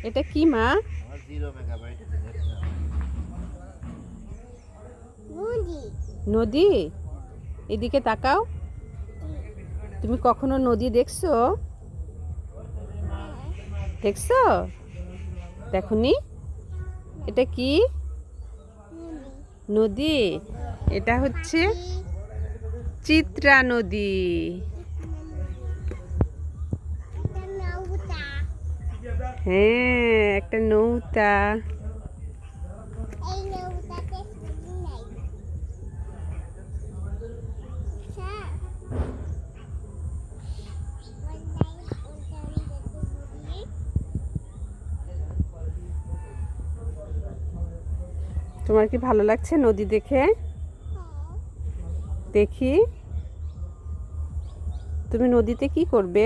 এটা কি মা? নদী। এদিকে তাকাও। তুমি কখনো নদী দেখছো? দেখছো? দেখনি? এটা কি নদী? এটা হচ্ছে চিত্রা নদী। হ্যাঁ, একটা নৌকা। তোমার কি ভালো লাগছে নদী দেখে? দেখি তুমি নদীতে কি করবে?